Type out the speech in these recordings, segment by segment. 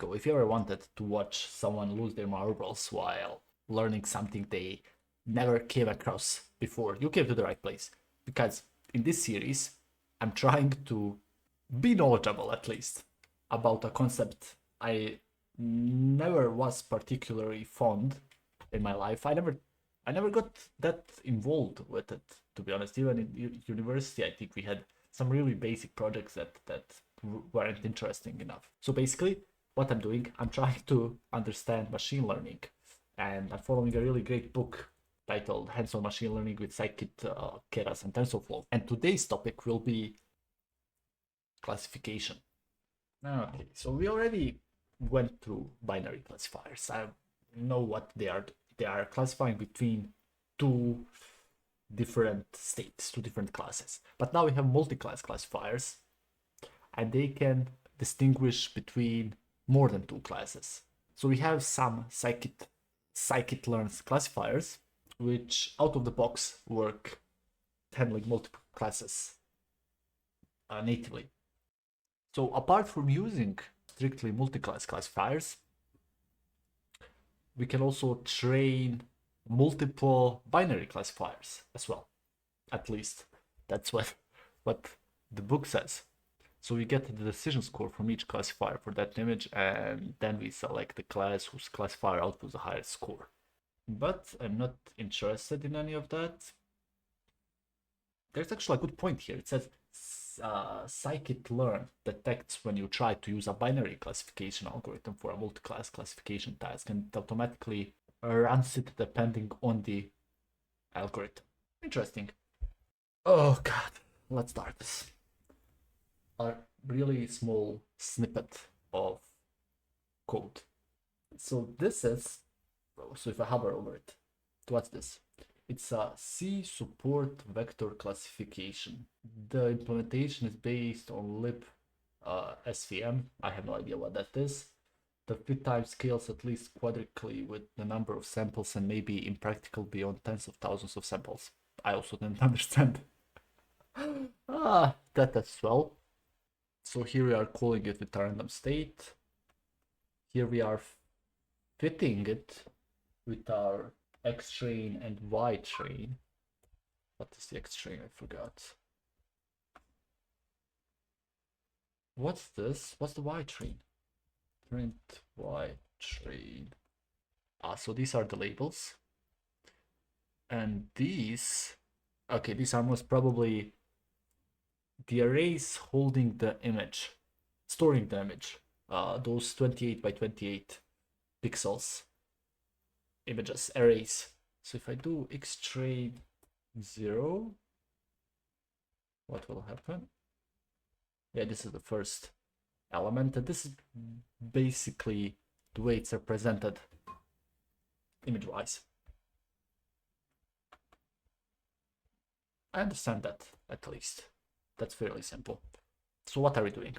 go. If you ever wanted to watch someone lose their marbles while learning something they never came across before, you came to the right place. Because in this series, I'm trying to be knowledgeable at least about a concept I never was particularly fond in my life. I never got that involved with it, to be honest. Even in university, I think we had some really basic projects that weren't interesting enough. So basically, what I'm doing, I'm trying to understand machine learning, and I'm following a really great book titled Hands-on Machine Learning with Scikit, Keras, and TensorFlow. And today's topic will be classification. Okay, so we already went through binary classifiers. I know what they are. They are classifying between two different states, two different classes. But now we have multi-class classifiers, and they can distinguish between more than two classes. So we have some scikit-learn classifiers, which out of the box work handling multiple classes natively. So apart from using strictly multi-class classifiers, we can also train multiple binary classifiers as well. At least that's what the book says. So we get the decision score from each classifier for that image, and then we select the class whose classifier outputs the highest score. But I'm not interested in any of that. There's actually a good point here. It says scikit-learn detects when you try to use a binary classification algorithm for a multi-class classification task, and it automatically runs it depending on the algorithm. Interesting. Oh god, let's start this. A really small snippet of code. So this is, so if I hover over it, what's this? It's a C support vector classification. The implementation is based on lib SVM. I have no idea what that is. The fit type scales at least quadrically with the number of samples and maybe impractical beyond tens of thousands of samples. I also didn't understand that as well. So here we are calling it with a random state. Here we are fitting it with our X train and Y train. What is the X train? I forgot. What's this? What's the Y train? Print Y train. So these are the labels. And these, okay, these are most probably the arrays holding the image, storing the image. Those 28 by 28 pixels images, arrays. So if I do X train 0, what will happen? Yeah, this is the first element, and this is basically the way it's represented image-wise. I understand that, at least. That's fairly simple. So what are we doing?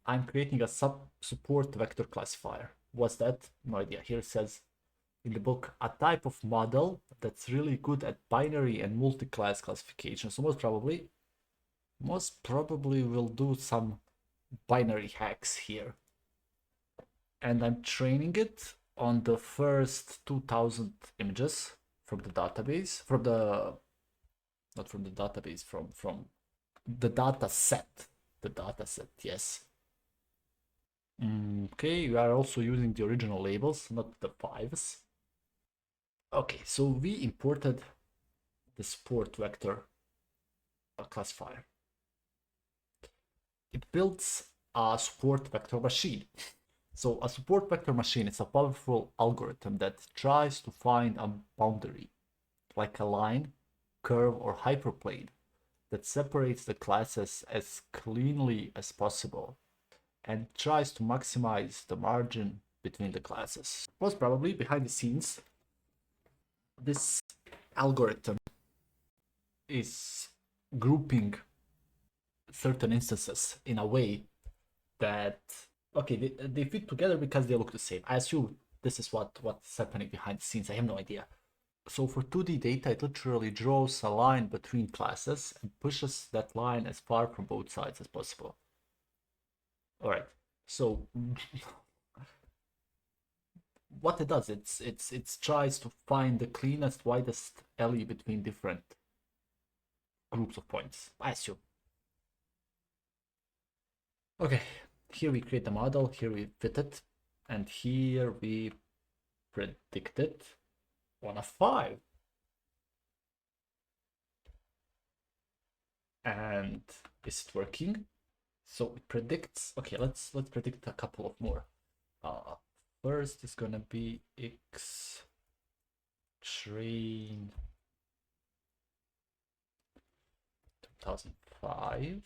I'm creating a support vector classifier. What's that? No idea. Here it says in the book, a type of model that's really good at binary and multi-class classification. So most probably we'll do some binary hacks here. And I'm training it on the first 2000 images from the database, from the data set. The data set, yes. Okay, we are also using the original labels, not the fives. Okay, so we imported the support vector classifier. It builds a support vector machine. So a support vector machine is a powerful algorithm that tries to find a boundary, like a line, curve, or hyperplane, that separates the classes as cleanly as possible and tries to maximize the margin between the classes. Most probably behind the scenes, this algorithm is grouping certain instances in a way that, okay, they fit together because they look the same. I assume this is what's happening behind the scenes. I have no idea. So for 2D data, it literally draws a line between classes and pushes that line as far from both sides as possible. All right, So what it does, it tries to find the cleanest, widest alley between different groups of points, I assume. Okay, here we create the model, here we fit it, and here we predict it on a 5. And is it working? So it predicts. Okay, let's predict a couple of more. First is gonna be X train 2005.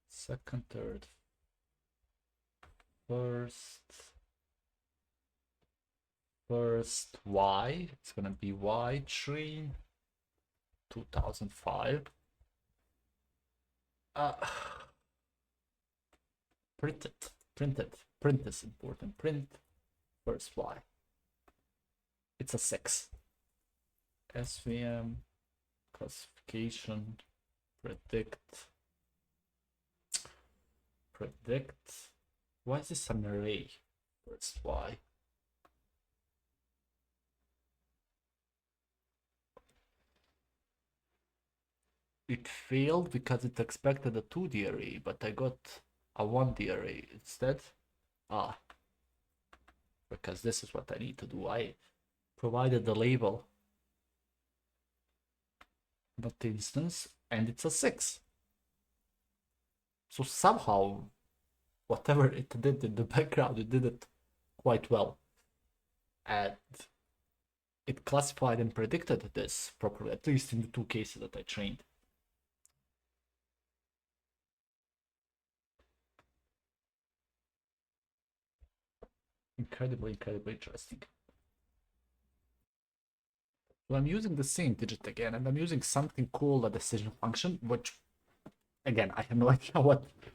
Second, third, first Y. It's gonna be Y train 2005. Print it. Print is important. Print first Y. It's a 6. SVM classification predict. Why is this an array? First Y. It failed because it expected a 2D array, but I got a 1D array instead. Because this is what I need to do. I provided the label, not the instance, and it's a 6. So somehow, whatever it did in the background, it did it quite well. And it classified and predicted this properly, at least in the 2 cases that I trained. Incredibly interesting. So I'm using the same digit again, and I'm using something called a decision function, which, again, I have no idea what it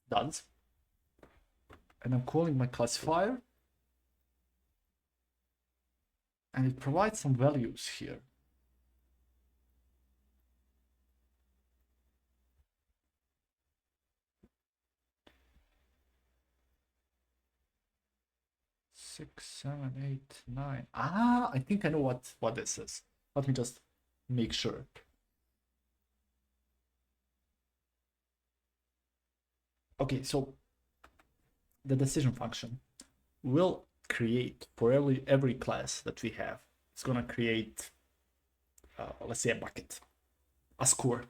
does. And I'm calling my classifier, and it provides some values here. Six, 7, 8, 9. I think I know what this is. Let me just make sure. Okay, so the decision function will create for every class that we have. It's gonna create, let's say, a bucket, a score.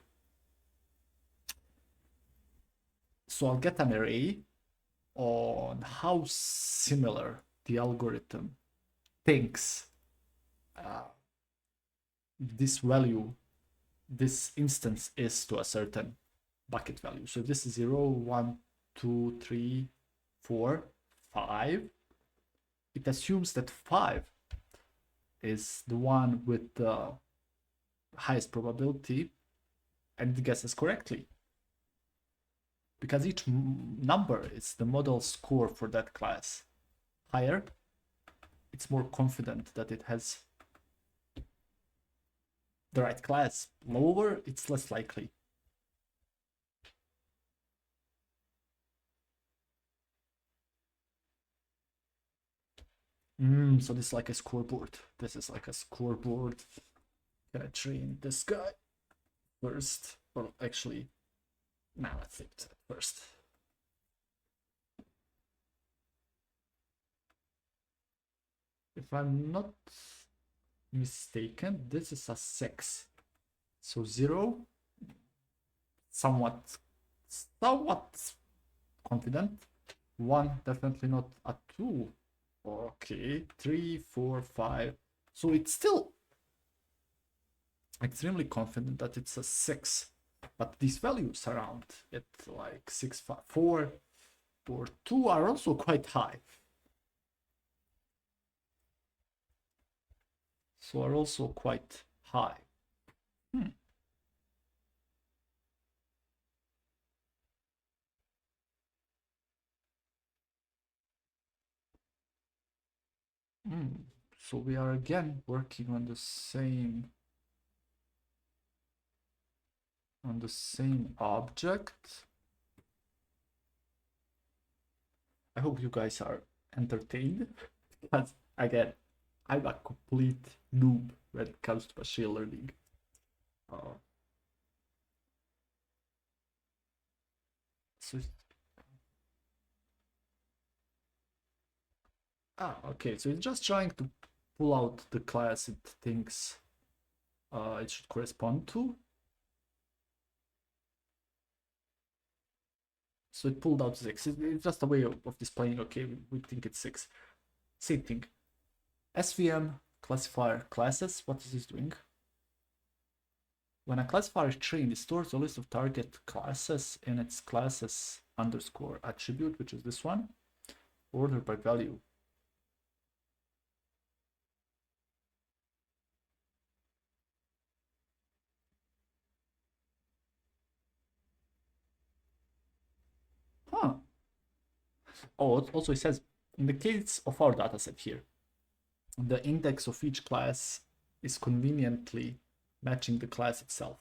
So I'll get an array on how similar the algorithm thinks this value, this instance is to a certain bucket value. So if this is 0, 1, 2, 3, 4, 5, it assumes that 5 is the one with the highest probability, and it guesses correctly. Because each number is the model score for that class. Higher, it's more confident that it has the right class. Lower, it's less likely. So this is like a scoreboard. This is like a scoreboard. Can I train this guy first? Well, actually, now let's think it first. If I'm not mistaken, this is a 6. So 0, somewhat confident. 1, definitely not a 2. Okay, 3, 4, 5. So it's still extremely confident that it's a 6. But these values around it, like 6, 5, 4, or 2, are also quite high. So are also quite high. So we are again working on the same object. I hope you guys are entertained, because again, I'm a complete noob when it comes to machine learning. Uh, so okay, so it's just trying to pull out the class it thinks it should correspond to. So it pulled out 6. It's just a way of displaying, okay, we think it's 6. Same thing. SVM classifier classes, what is this doing? When a classifier is trained, it stores a list of target classes in its classes underscore attribute, which is this one, ordered by value. Huh. Oh, also it says, in the case of our dataset here, the index of each class is conveniently matching the class itself.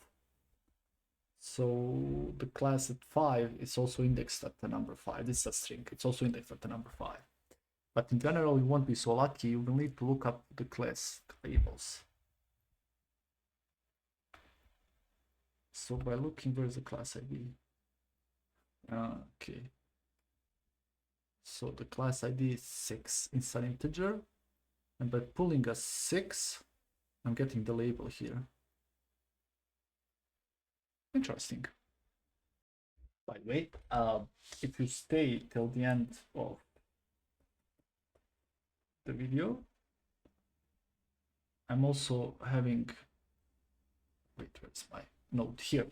So the class at 5 is also indexed at the number 5. This is a string. It's also indexed at the number 5. But in general, you won't be so lucky. You will need to look up the class labels. So by looking, where's the class ID? Okay. So the class ID is 6. It's an integer. And by pulling a 6, I'm getting the label here. Interesting. By the way, if you stay till the end of the video, I'm also having, wait, where's my note here?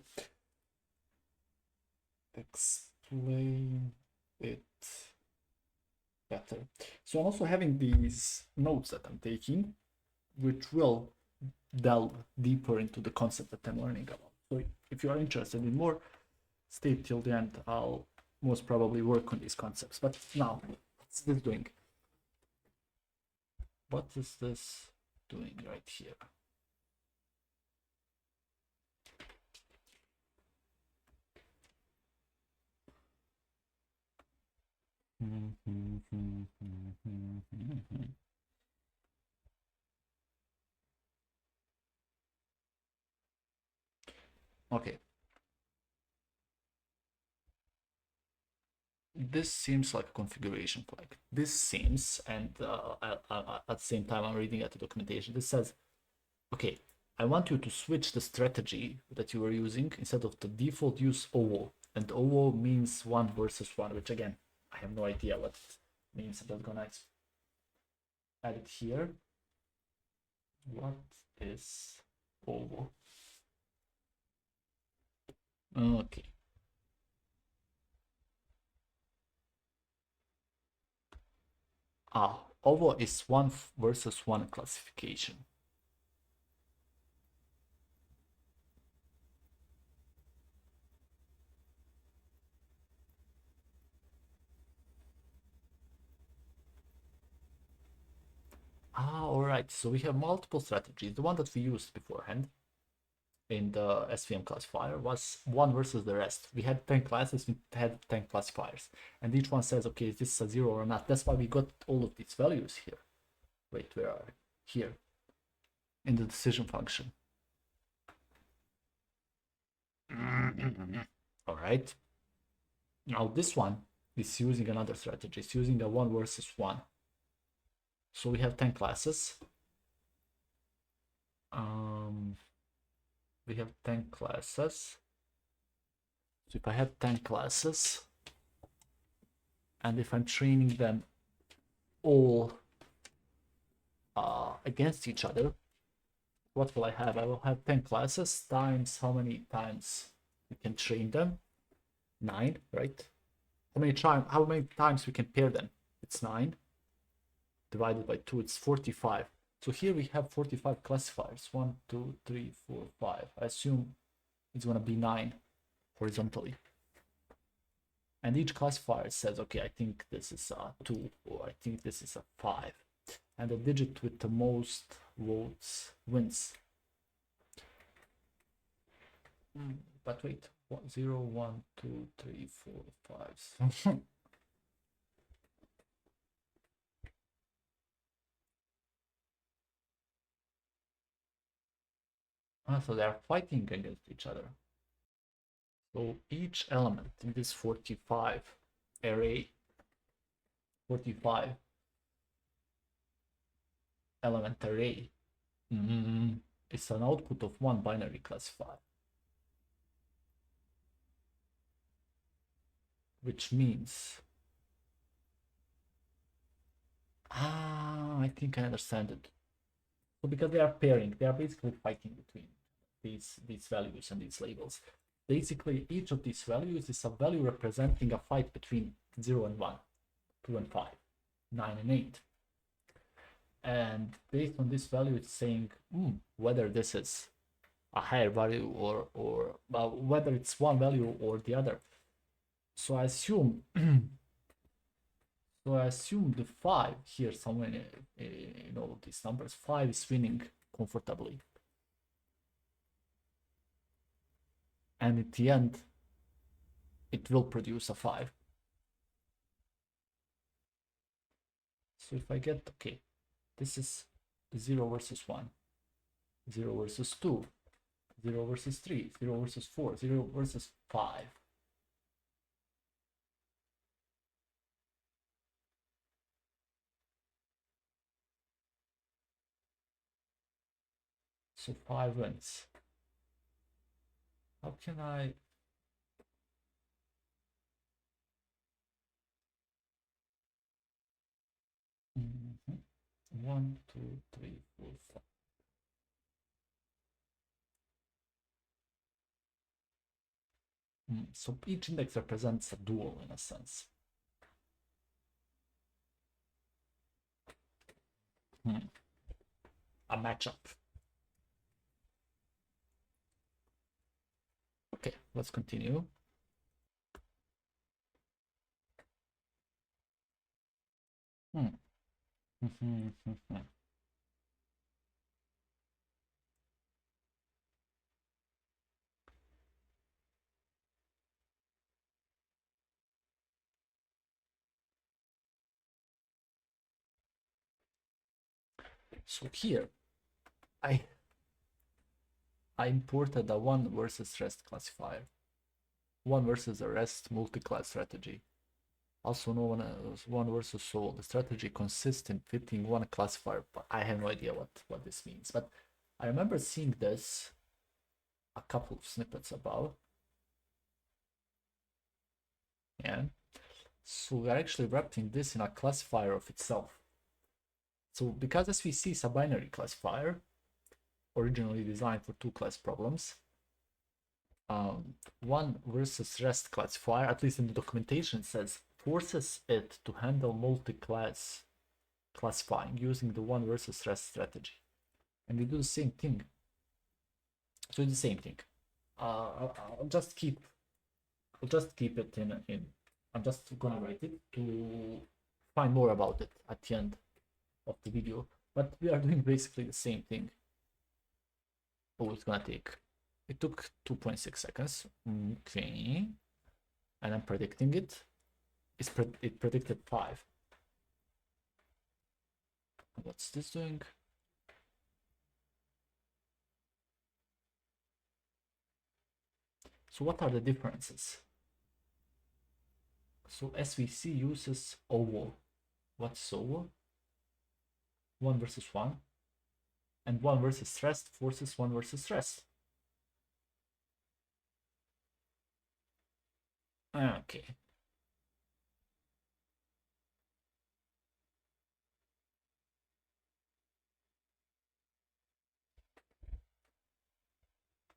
Explain it better. So I'm also having these notes that I'm taking, which will delve deeper into the concept that I'm learning about. So if you are interested in more, stay till the end. I'll most probably work on these concepts. But now, what's this doing? What is this doing right here? Okay. This seems like a configuration flag. This seems, and at the same time I'm reading at the documentation, this says, okay, I want you to switch the strategy that you were using. Instead of the default, use OO. And OO means 1 versus 1, which again, I have no idea what it means. I'm just gonna add it here. What is OO? Okay. OO is 1 versus 1 classification. All right. So we have multiple strategies. The one that we used beforehand in the SVM classifier was 1 versus the rest. We had 10 classes, we had 10 classifiers. And each one says, okay, is this a 0 or not? That's why we got all of these values here. Wait, where are we? Here. In the decision function. All right. Now this one is using another strategy. It's using a 1 versus 1. So we have 10 classes. We have 10 classes. So if I have 10 classes, and if I'm training them all against each other, what will I have? I will have 10 classes times how many times we can train them? 9, right? How many times we can pair them? It's 9 divided by 2, it's 45. So here we have 45 classifiers. 1, 2, 3, 4, 5. I assume it's going to be 9 horizontally. And each classifier says, okay, I think this is a 2, or I think this is a 5. And the digit with the most votes wins. But wait, 0, 1, 2, 3, 4, 5. So they are fighting against each other. So each element in this 45 array, 45 element array, is an output of one binary classifier. Which means, I think I understand it. So because they are pairing, they are basically fighting between these values and these labels. Basically, each of these values is a value representing a fight between 0 and 1, 2 and 5, 9 and 8. And based on this value, it's saying whether this is a higher value or whether it's one value or the other. So I assume the 5 here somewhere in all of these numbers, 5 is winning comfortably. And at the end, it will produce a 5. So if I get, okay, this is 0 versus 1, 0 versus 2, 0 versus 3, 0 versus 4, 0 versus 5. So 5 wins. How can I... Mm-hmm. 1, 2, 3, 4, 5. So each index represents a dual in a sense. A matchup. Okay, let's continue. So here, I imported a one versus rest classifier, one versus a rest multi-class strategy, also known as one versus all. The strategy consists in fitting one classifier, but I have no idea what this means. But I remember seeing this a couple of snippets about. Yeah. So we're actually wrapping this in a classifier of itself. So because SVC is a binary classifier, originally designed for 2-class problems, one versus rest classifier, at least in the documentation, says forces it to handle multi-class classifying using the one versus rest strategy. And we do the same thing. So it's the same thing. I'll just keep it in. I'm just gonna write it to find more about it at the end of the video. But we are doing basically the same thing. Oh, it's gonna take. It took 2.6 seconds. Okay. And I'm predicting it. It predicted 5. What's this doing? So what are the differences? So SVC uses oval. What's oval? 1 versus 1. And 1 versus rest forces 1 versus rest. Okay.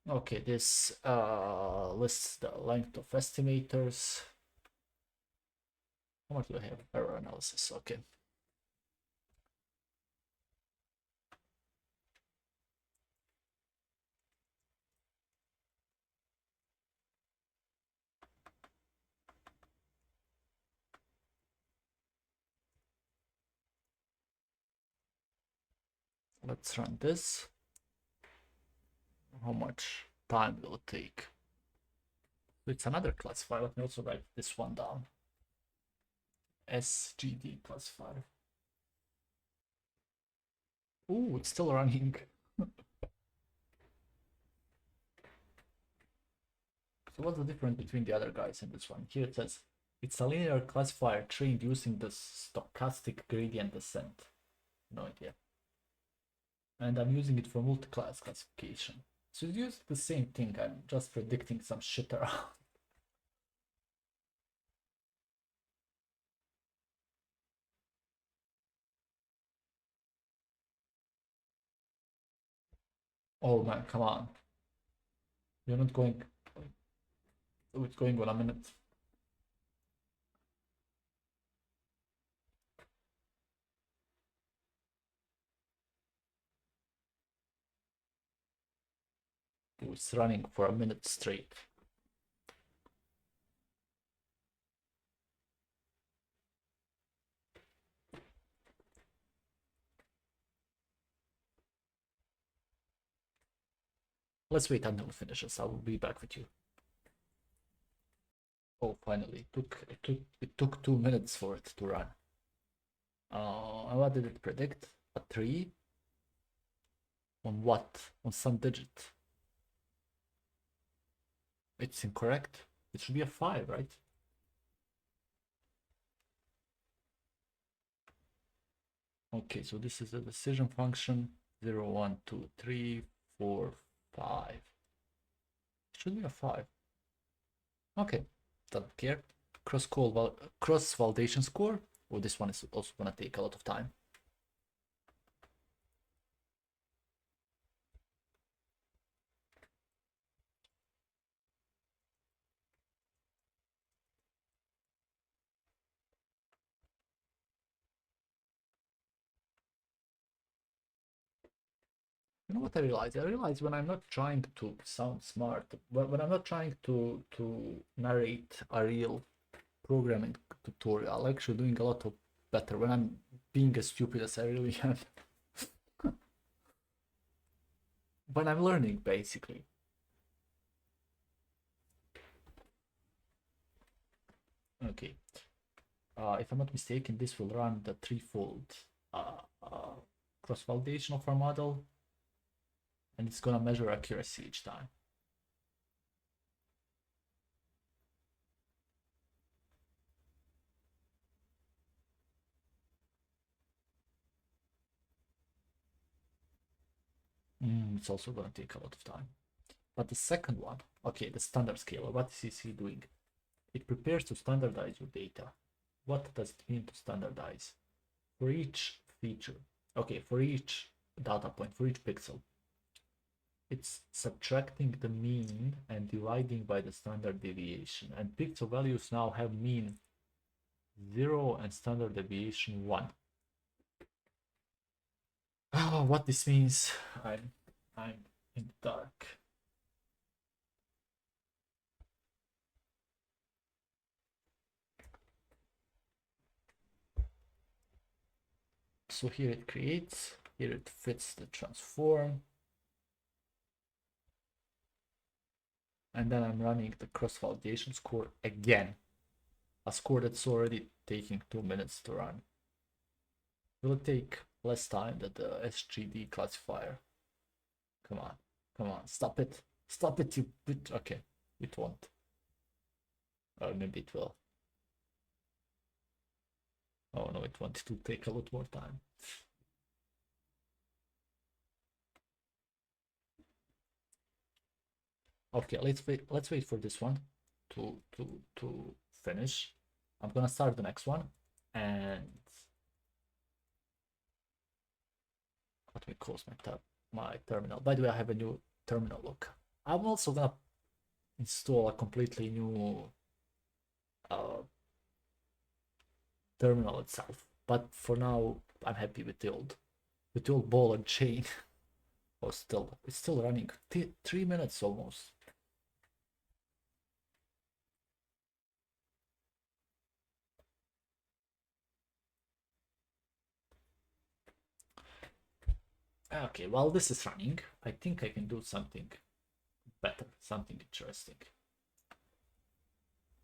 Okay, this lists the length of estimators. How much do I have? Error analysis. Okay. Let's run this. How much time will it take? It's another classifier. Let me also write this one down. SGD classifier. Oh, it's still running. So what's the difference between the other guys and this one? Here it says it's a linear classifier trained using the stochastic gradient descent. No idea. And I'm using it for multiclass classification. So it's using the same thing. I'm just predicting some shit around. Oh man, come on. You're not going. Oh, it's going on a minute. Oh, it's running for a minute straight. Let's wait until it finishes. I will be back with you. Oh, finally, it took 2 minutes for it to run. And what did it predict? A 3? On what? On some digit. It's incorrect. It should be a 5, right? Okay, so this is the decision function. 0, 1, 2, 3, 4, 5. It should be a 5. Okay, don't care. Cross validation score. Oh, this one is also gonna take a lot of time. You know what I realized? I realized when I'm not trying to sound smart, when I'm not trying to narrate a real programming tutorial, I'm actually doing a lot of better when I'm being as stupid as I really am. When I'm learning, basically. Okay. If I'm not mistaken, this will run the threefold cross-validation of our model, and it's gonna measure accuracy each time. It's also gonna take a lot of time. But the second one, okay, the standard scaler, what is he doing? It prepares to standardize your data. What does it mean to standardize? For each feature, okay, for each data point, for each pixel, it's subtracting the mean and dividing by the standard deviation. And pixel values now have mean 0 and standard deviation 1. Oh, what this means, I'm in the dark. So here it creates, here it fits the transform. And then I'm running the cross-validation score again. A score that's already taking 2 minutes to run. Will it take less time than the SGD classifier? Come on, stop it. Stop it, you bit. Okay, it won't. Or maybe it will. Oh no, it wants to take a lot more time. Okay, let's wait for this one to finish. I'm gonna start the next one, and let me close my terminal. By the way, I have a new terminal look. I'm also gonna install a completely new terminal itself, but for now I'm happy with the old ball and chain. Oh, it's still running. 3 minutes almost. Okay, while this is running, I think I can do something better, something interesting.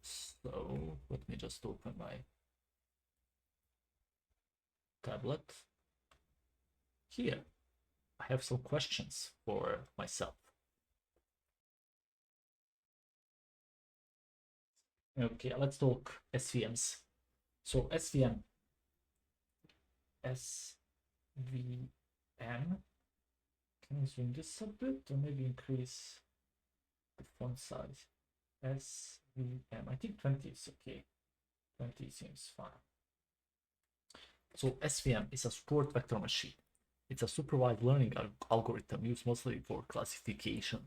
So let me just open my tablet. Here, I have some questions for myself. Okay, let's talk SVMs. So SVM, can I zoom this a bit or maybe increase the font size? SVM, I think 20 is okay. 20 seems fine. So SVM is a support vector machine. It's a supervised learning algorithm used mostly for classification,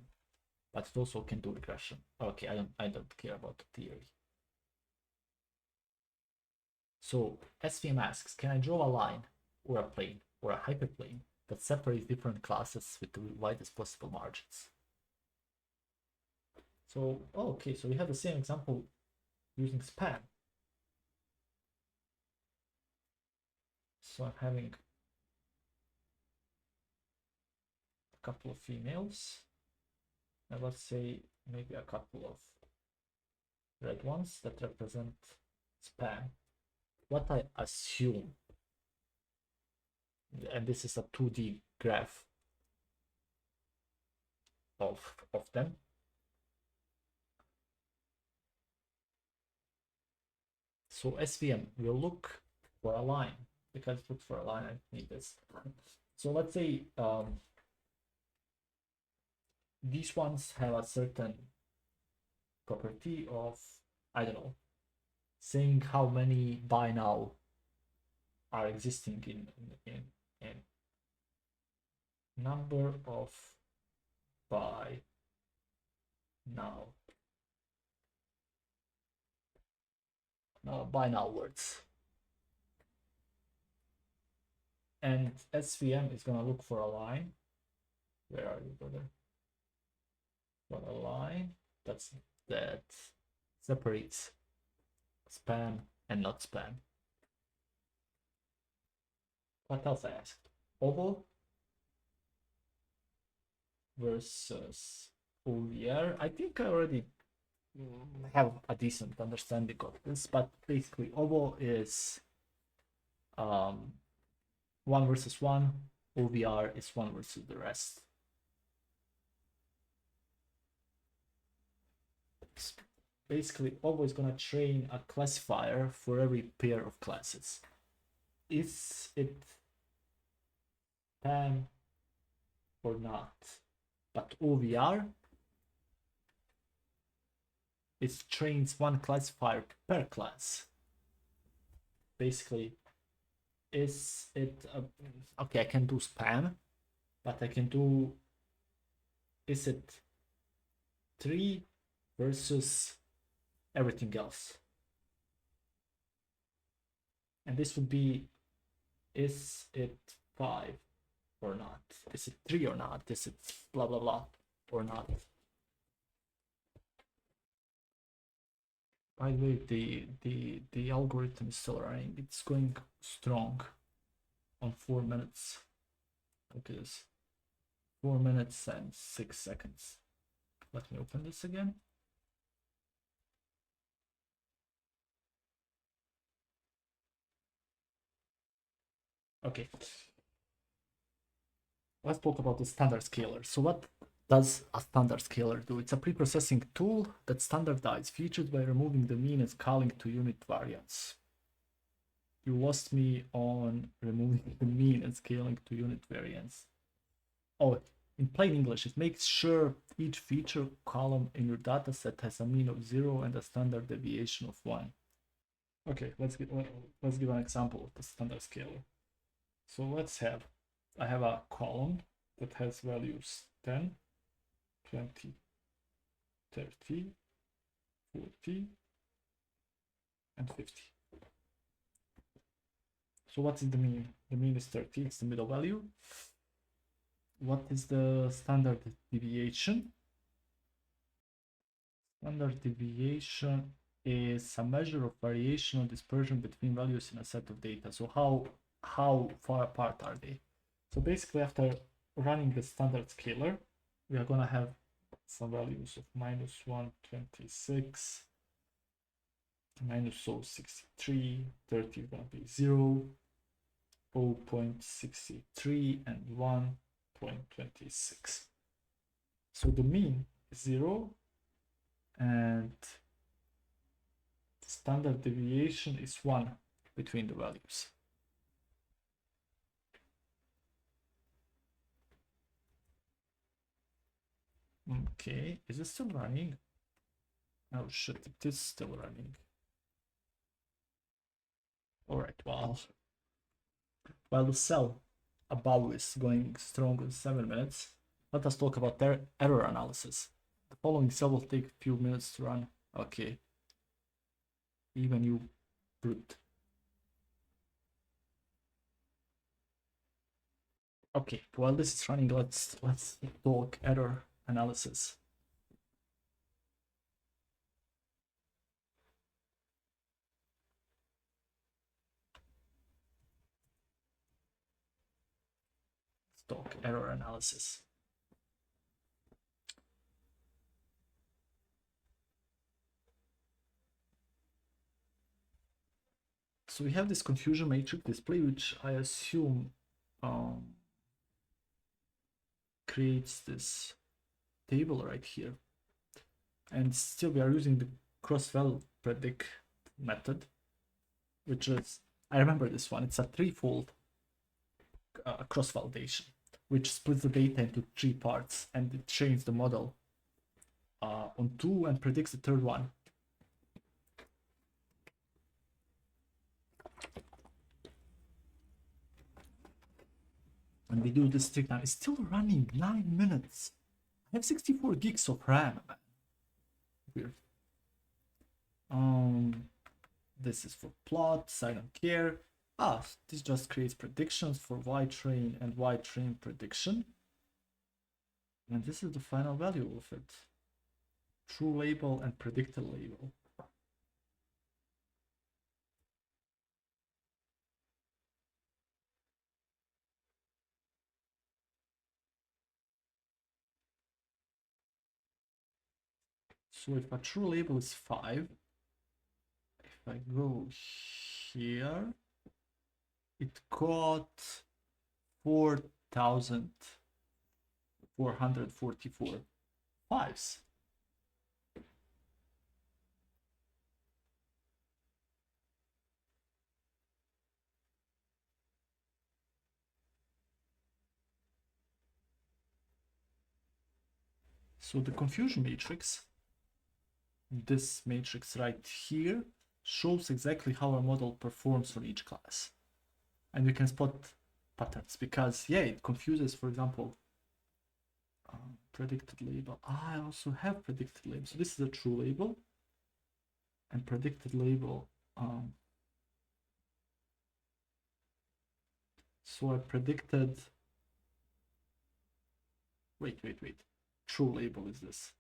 but it also can do regression. Okay, I don't care about the theory. So SVM asks, can I draw a line or a plane or a hyperplane that separates different classes with the widest possible margins? So, okay, so we have the same example using span. So I'm having a couple of females, and let's say maybe a couple of red ones that represent span. What I assume, and this is a 2D graph of them. So SVM will look for a line, because it looks for a line, I need this. So let's say these ones have a certain property of, I don't know, saying how many by now are existing in number of by now words. And SVM is gonna look for a line. Where are you, brother? For a line that separates span and not span. What else I asked? Oval versus OVR. I think I already have a decent understanding of this, but basically oval is 1 versus 1, OVR is 1 versus the rest. Basically, oval is going to train a classifier for every pair of classes. Is it span or not? But OVR, it trains one classifier per class. Basically, is it okay? I can do span, but I can do, is it 3 versus everything else? And this would be, is it 5 or not? Is it 3 or not? Is it blah blah blah or not? By the way, the algorithm is still running. It's going strong on 4 minutes. Look at this. 4 minutes and 6 seconds. Let me open this again. Okay. Let's talk about the standard scaler. So what does a standard scaler do? It's a preprocessing tool that standardizes features by removing the mean and scaling to unit variance. You lost me on removing the mean and scaling to unit variance. Oh, in plain English, it makes sure each feature column in your dataset has a mean of 0 and a standard deviation of 1. Okay, let's give an example of the standard scaler. So I have a column that has values 10, 20, 30, 40, and 50. So what is the mean? The mean is 30, it's the middle value. What is the standard deviation? Standard deviation is a measure of variation or dispersion between values in a set of data. So how far apart are they? So basically, after running the standard scaler, we are gonna have some values of -126, -0.63, 30 is gonna be 0, 0.63, and 1.26. So the mean is 0, and Standard deviation is 1 between the values. Okay, is it still running? Oh shit, it is still running. Alright, well, while the cell above is going strong in 7 minutes, let us talk about their error analysis. The following cell will take a few minutes to run. Okay. Even you brute. Okay, while this is running, let's talk error analysis. Let's talk error analysis. So we have this confusion matrix display, which I assume creates this table right here. And still we are using the cross-val predict method, which is, I remember this one, it's a threefold cross-validation, which splits the data into 3 parts, and it trains the model on 2 and predicts the third one. And we do this 3 times. It's still running 9 minutes. I have 64 gigs of RAM. Weird. This is for plots. I don't care. This just creates predictions for Y train and Y train prediction. And this is the final value of it. True label and predicted label. So if a true label is 5, if I go here, it got 4,444 fives. So the confusion matrix, this matrix right here, shows exactly how our model performs for each class. And we can spot patterns because, yeah, it confuses, for example, predicted label. I also have predicted label. So this is a true label and predicted label. So I predicted, wait. True label is this.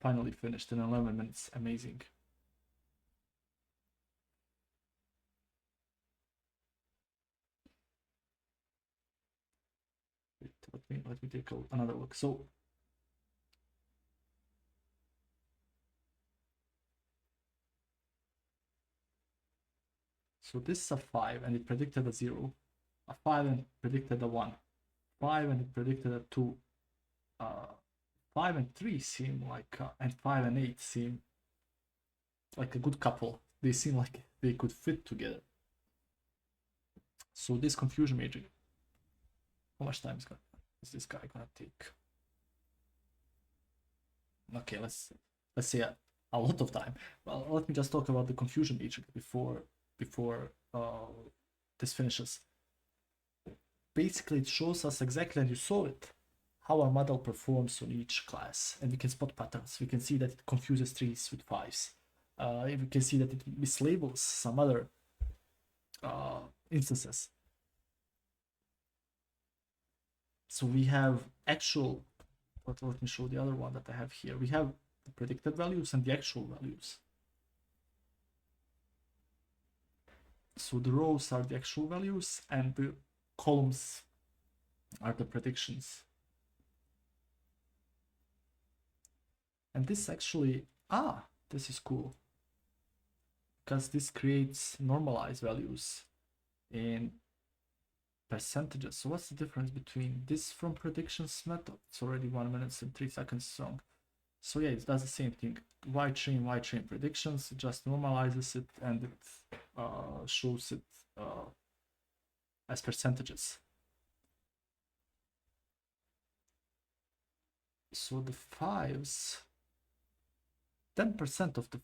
Finally finished in 11 minutes. Amazing. Wait, let me take another look. So this is a 5 and it predicted a 0, a 5 and predicted a 1, 5 and it predicted a 2, 5 and 3 seem like, and 5 and 8 seem like a good couple. They seem like they could fit together. So this confusion matrix, how much time is this guy gonna take? Okay, let's say a lot of time. Well, let me just talk about the confusion matrix before this finishes. Basically, it shows us exactly, and you saw it, how our model performs on each class, and we can spot patterns. We can see that it confuses 3s with 5s. We can see that it mislabels some other instances. So we have actual, let me show the other one that I have here. We have the predicted values and the actual values. So the rows are the actual values and the columns are the predictions. And this actually, this is cool, because this creates normalized values in percentages. So what's the difference between this from predictions method? It's already 1 minute and 3 seconds long. So yeah, it does the same thing. Y chain predictions. It just normalizes it and it shows it as percentages. So the fives, 10% of the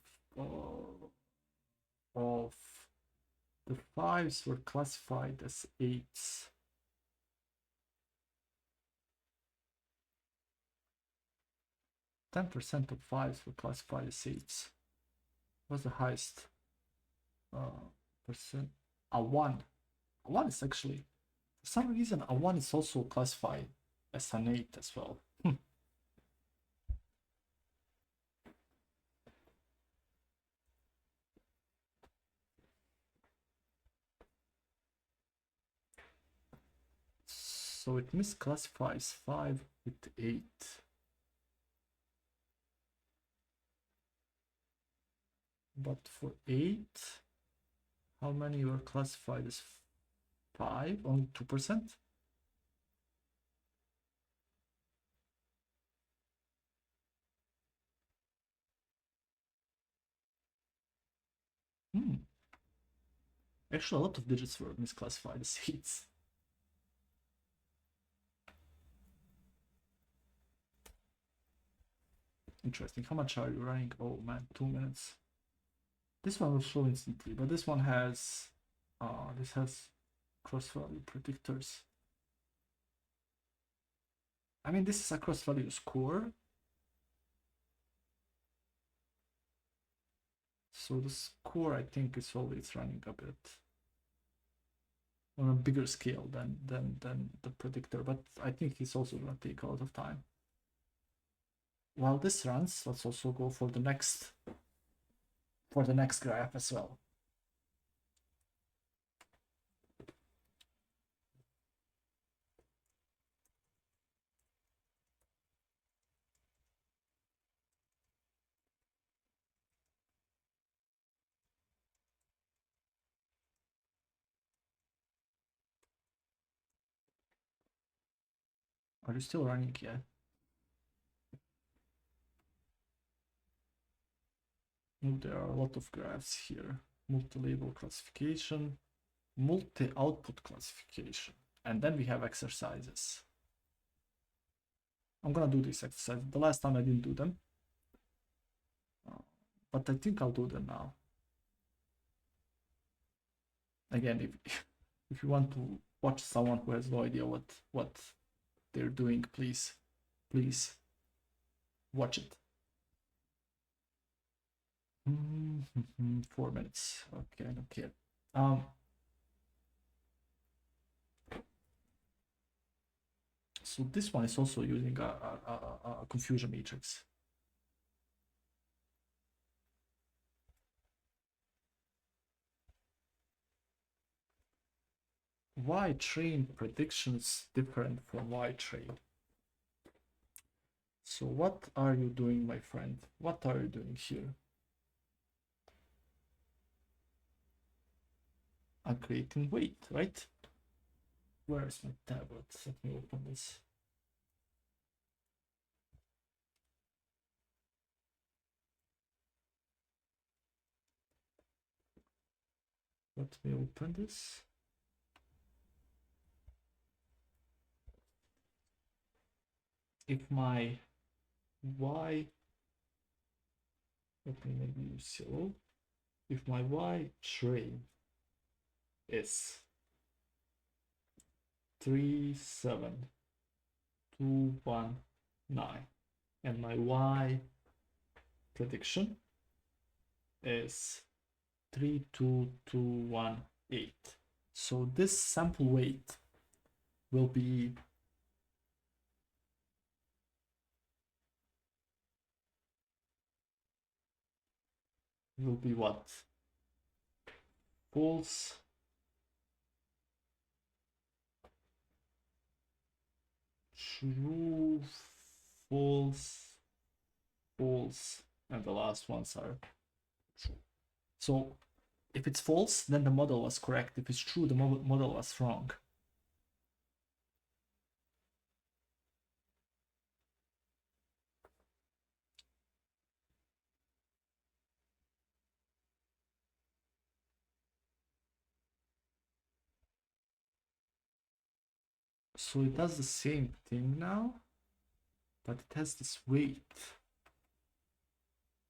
fives were classified as eights. 10% of fives were classified as eights. What's the highest percent? A one. A one is actually, for some reason, a one is also classified as an eight as well. So it misclassifies 5 with 8. But for 8, how many were classified as 5? Only 2%? Actually, a lot of digits were misclassified as 8s. Interesting. How much are you running? Oh man, 2 minutes. This one will show instantly, but this one has this has cross-value predictors. I mean, this is a cross-value score. So the score, I think, is always running a bit on a bigger scale than the predictor, but I think it's also going to take a lot of time. While this runs, let's also go for the next graph as well. Are you still running? Yeah. Oh, there are a lot of graphs here. Multi-label classification, multi-output classification, and then we have exercises. I'm gonna do this exercise. The last time I didn't do them, but I think I'll do them now. Again, if you want to watch someone who has no idea what they're doing, please watch it. 4 minutes. Okay, I don't care. So this one is also using a confusion matrix. Y train predictions different from Y train. So what are you doing, my friend? What are you doing here? I'm creating weight, right? Where's my tablet? Let me open this. Let me open this. If my Y, let me maybe use yellow. If my Y train is 37219 and my Y prediction is 32218. So this sample weight will be what? False, true, false, false, and the last ones are true. So if it's false, then the model was correct. If it's true, the model was wrong. So it does the same thing now, but it has this weight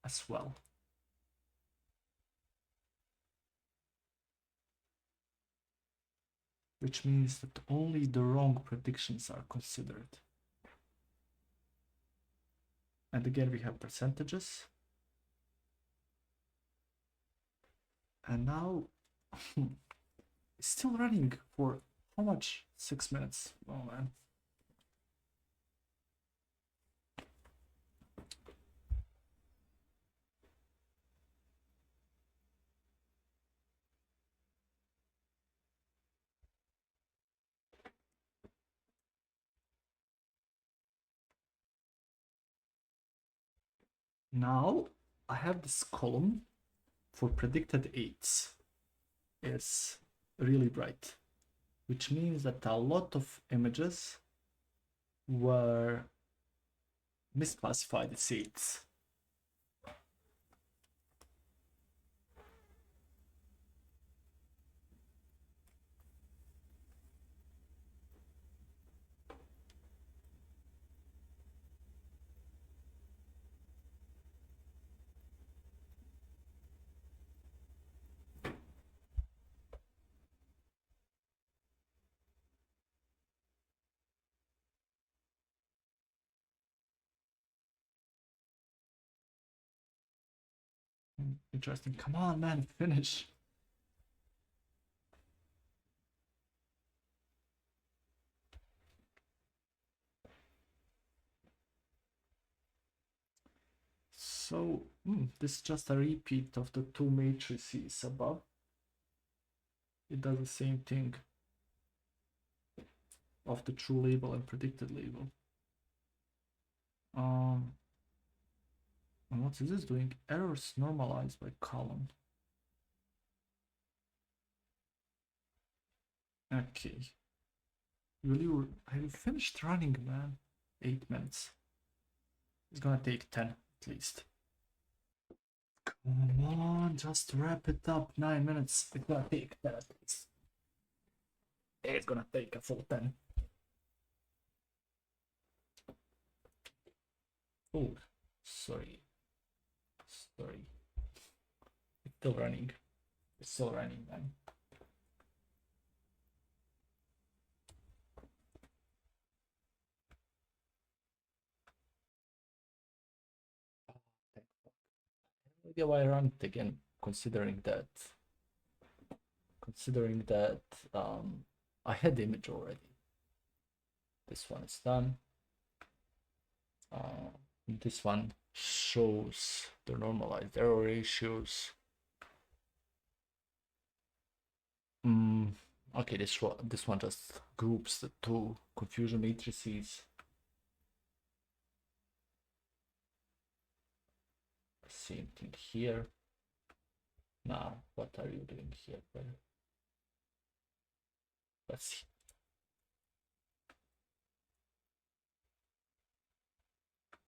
as well. Which means that only the wrong predictions are considered. And again, we have percentages. And now it's still running for how much? 6 minutes. Oh man. Now I have this column for predicted 8s. It's really bright, which means that a lot of images were misclassified as 8s. Interesting. Come on, man, finish. So this is just a repeat of the two matrices above. It does the same thing of the true label and predicted label. And what is this doing? Errors normalized by column. Okay. Have you finished running, man? 8 minutes. It's gonna take 10 at least. Come on, just wrap it up. 9 minutes. It's gonna take 10 at least. It's gonna take a full 10. Oh, sorry. It's still running. It's still running, man. Maybe why I run it again, considering that I had the image already. This one is done. This one shows the normalized error ratios. Okay, this one just groups the two confusion matrices. Same thing here. Now, what are you doing here, brother? Let's see.